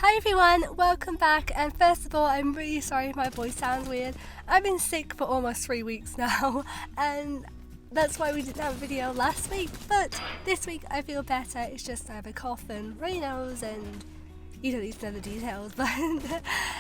Hi everyone, welcome back, and first of all I'm really sorry if my voice sounds weird. I've been sick for almost 3 weeks now and that's why we didn't have a video last week, but this week I feel better. It's just I have a cough and runny nose and you don't need to know the details, but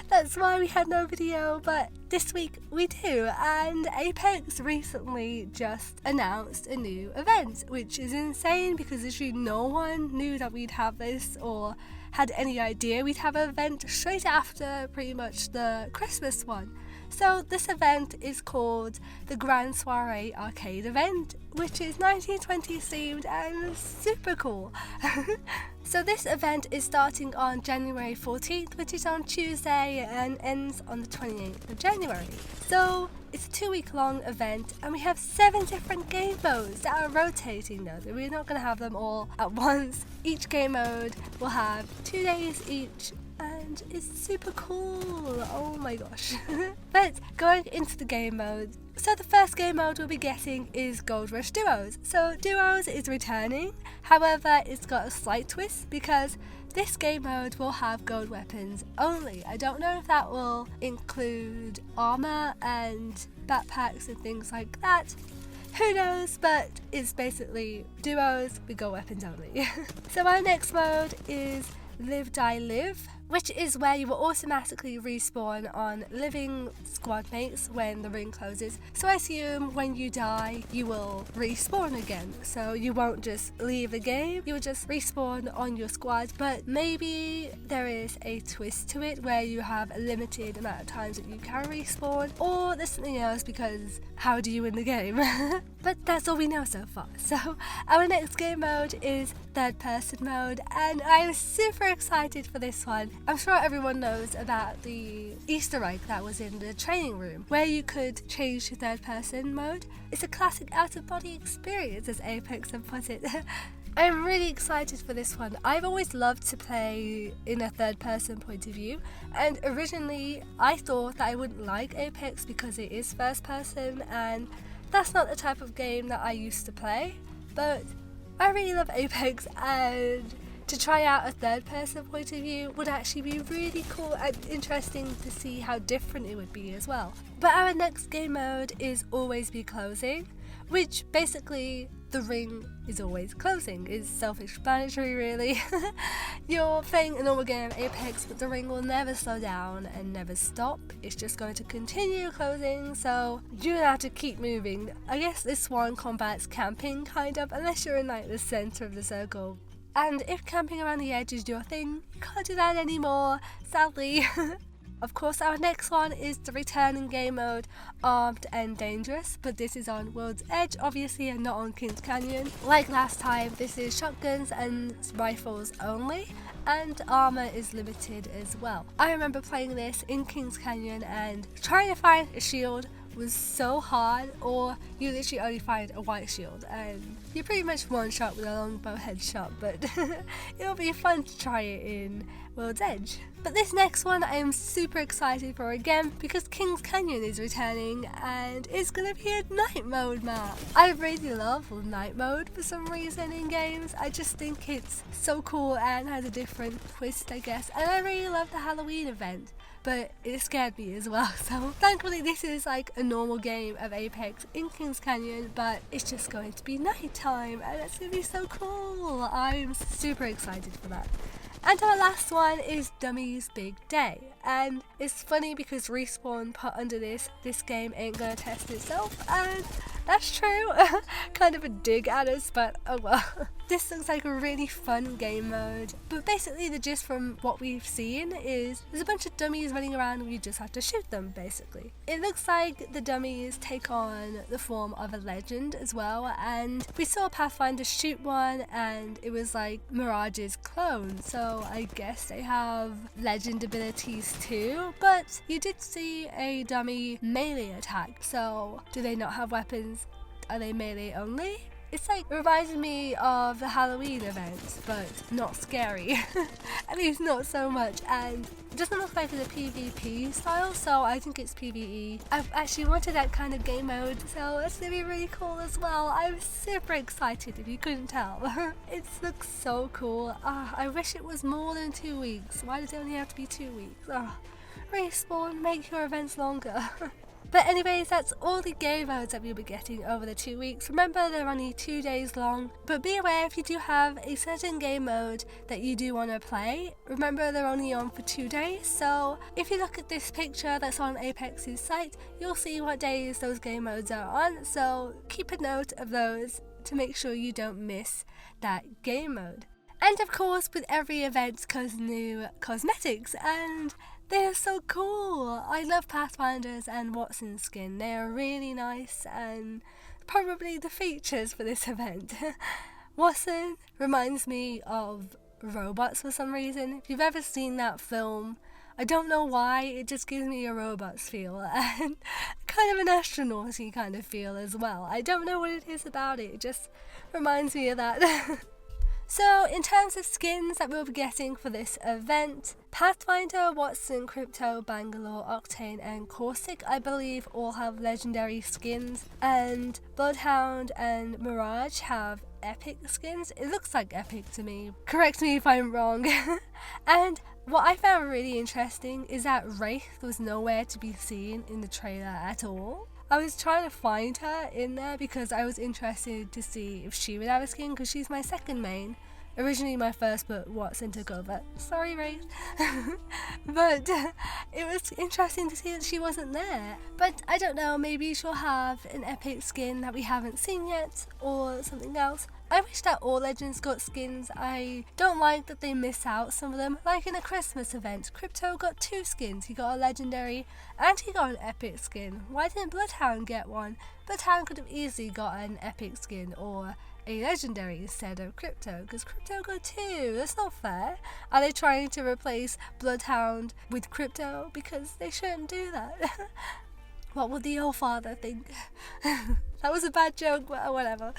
that's why we had no video. But this week we do, and Apex recently just announced a new event, which is insane because literally no one knew that we'd have this or had any idea we'd have an event straight after pretty much the Christmas one. So this event is called the Grand Soirée arcade event, which is 1920s themed and super cool. So this event is starting on January 14th, which is on Tuesday, and ends on the 28th of January. So it's a 2-week long event and we have 7 different game modes that are rotating though. We're not going to have them all at once. Each game mode will have 2 days each and it's super cool. Oh my gosh. But going into the game mode, so the first game mode we'll be getting is Gold Rush Duos. So Duos is returning, however it's got a slight twist because this game mode will have gold weapons only. I don't know if that will include armor and backpacks and things like that. Who knows, but it's basically duos with gold weapons only. So our next mode is Live Die Live, which is where you will automatically respawn on living squad mates when the ring closes. So I assume when you die you will respawn again, so you won't just leave the game, you will just respawn on your squad. But maybe there is a twist to it where you have a limited amount of times that you can respawn, or there's something else because how do you win the game? But that's all we know so far. So our next game mode is third person mode, and I'm super excited for this one. I'm sure everyone knows about the Easter egg that was in the training room where you could change to third person mode. It's a classic out of body experience, as Apex have put it. I'm really excited for this one. I've always loved to play in a third person point of view, and originally I thought that I wouldn't like Apex because it is first person and that's not the type of game that I used to play, but I really love Apex, and to try out a third person point of view would actually be really cool and interesting to see how different it would be as well. But our next game mode is Always Be Closing, which basically the ring is always closing. It's self-explanatory really. You're playing a normal game of Apex, but the ring will never slow down and never stop. It's just going to continue closing, so you're gonna have to keep moving. I guess this one combats camping kind of, unless you're in like the center of the circle. And if camping around the edge is your thing, you can't do that anymore, sadly. Of course, our next one is the returning game mode, Armed and Dangerous, but this is on World's Edge, obviously, and not on Kings Canyon. Like last time, this is shotguns and rifles only, and armor is limited as well. I remember playing this in Kings Canyon and trying to find a shield was so hard, or you literally only find a white shield and you're pretty much one shot with a longbow headshot, but it'll be fun to try it in World's Edge. But this next one I am super excited for again because Kings Canyon is returning and it's gonna be a night mode map. I really love night mode for some reason in games. I just think it's so cool and has a different twist, I guess, and I really love the Halloween event, but it scared me as well. So thankfully this is like a normal game of Apex in Kings Canyon, but it's just going to be nighttime and it's going to be so cool. I'm super excited for that. And our last one is Dummy's Big Day, and it's funny because Respawn put under this game ain't gonna test itself, and that's true. Kind of a dig at us, but oh well. This looks like a really fun game mode, but basically the gist from what we've seen is there's a bunch of dummies running around and you just have to shoot them basically. It looks like the dummies take on the form of a legend as well, and we saw Pathfinder shoot one and it was like Mirage's clone, so I guess they have legend abilities too, but you did see a dummy melee attack, so do they not have weapons? Are they melee only? It's like reminding me of the Halloween event, but not scary. At least not so much, and it doesn't look like it's a PvP style, so I think it's PvE. I've actually wanted that kind of game mode, so it's gonna be really cool as well. I'm super excited if you couldn't tell. It looks so cool. I wish it was more than 2 weeks. Why does it only have to be 2 weeks? Respawn, make your events longer. But anyways, that's all the game modes that we'll be getting over the 2 weeks. Remember, they're only 2 days long, but be aware if you do have a certain game mode that you do want to play, remember they're only on for 2 days. So if you look at this picture that's on Apex's site, you'll see what days those game modes are on, so keep a note of those to make sure you don't miss that game mode. And of course, with every event comes new cosmetics, and they are so cool. I love Pathfinder's and Wattson skin. They are really nice and probably the features for this event. Wattson reminds me of robots for some reason. If you've ever seen that film, I don't know why, it just gives me a robots feel and kind of an astronauty kind of feel as well. I don't know what it is about it, it just reminds me of that. So in terms of skins that we'll be getting for this event, Pathfinder, Wattson, Crypto, Bangalore, Octane and Caustic I believe all have legendary skins, and Bloodhound and Mirage have epic skins. It looks like epic to me, correct me if I'm wrong. And what I found really interesting is that Wraith was nowhere to be seen in the trailer at all. I was trying to find her in there because I was interested to see if she would have a skin, because she's my second main. Originally my first, but Wattson took over. Sorry, Wraith. But it was interesting to see that she wasn't there. But I don't know, maybe she'll have an epic skin that we haven't seen yet, or something else. I wish that all Legends got skins. I don't like that they miss out some of them. Like in a Christmas event, Crypto got 2 skins. He got a legendary and he got an epic skin. Why didn't Bloodhound get one? Bloodhound could have easily got an epic skin or a legendary instead of Crypto, because Crypto got 2. That's not fair. Are they trying to replace Bloodhound with Crypto? Because they shouldn't do that. What would the All-Father think? That was a bad joke, but whatever.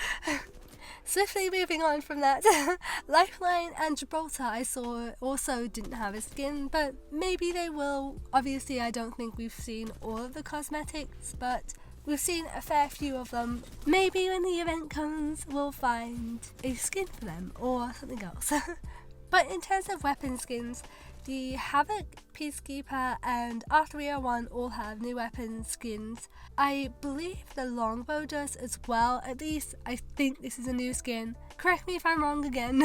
Swiftly moving on from that, Lifeline and Gibraltar I saw also didn't have a skin, but maybe they will. Obviously I don't think we've seen all of the cosmetics, but we've seen a fair few of them. Maybe when the event comes we'll find a skin for them or something else. But in terms of weapon skins, the Havoc, Peacekeeper and R301 all have new weapon skins. I believe the Longbow does as well, at least I think this is a new skin. Correct me if I'm wrong again.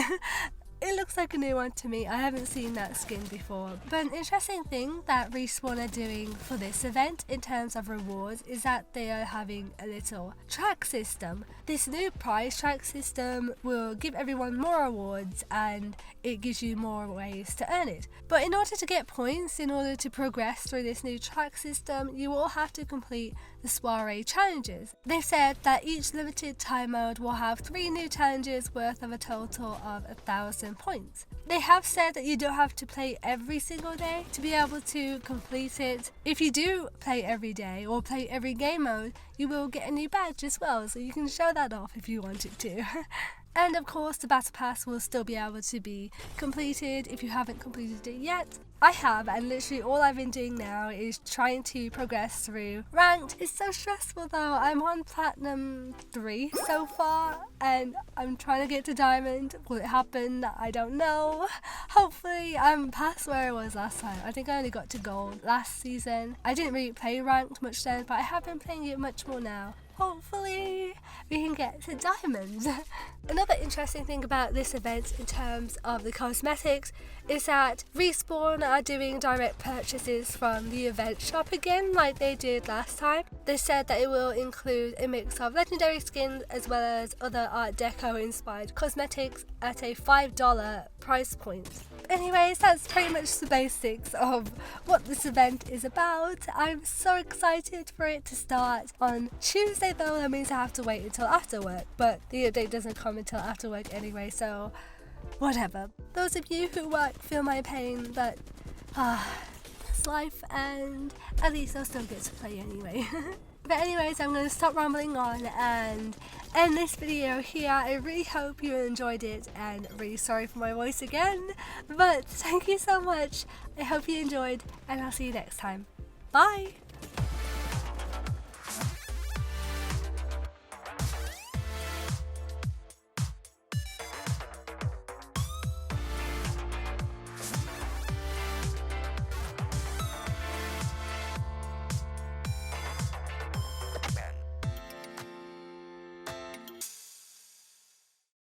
It looks like a new one to me. I haven't seen that skin before. But an interesting thing that Respawn are doing for this event in terms of rewards is that they are having a little track system. This new prize track system will give everyone more rewards and it gives you more ways to earn it. But in order to get points, in order to progress through this new track system, you will have to complete the soiree challenges. They've said that each limited time mode will have 3 new challenges worth of a total of 1,000 points. They have said that you don't have to play every single day to be able to complete it. If you do play every day or play every game mode, you will get a new badge as well, so you can show that off if you wanted to. And of course the battle pass will still be able to be completed if you haven't completed it yet. I have, and literally all I've been doing now is trying to progress through ranked. It's so stressful though. I'm on platinum 3 so far and I'm trying to get to diamond. Will it happen? I don't know. Hopefully I'm past where I was last time. I think I only got to gold last season. I didn't really play ranked much then, but I have been playing it much more now. Hopefully we can get to diamonds. Another interesting thing about this event in terms of the cosmetics is that Respawn are doing direct purchases from the event shop again like they did last time. They said that it will include a mix of legendary skins as well as other Art Deco inspired cosmetics at a $5 price point. Anyways, that's pretty much the basics of what this event is about. I'm so excited for it to start on Tuesday though. That means I have to wait until after work, but the update doesn't come until after work anyway, so whatever. Those of you who work feel my pain, but it's life and at least I'll still get to play anyway. But anyways, I'm going to stop rambling on and end this video here. I really hope you enjoyed it, and really sorry for my voice again, but thank you so much. I hope you enjoyed, and I'll see you next time. Bye!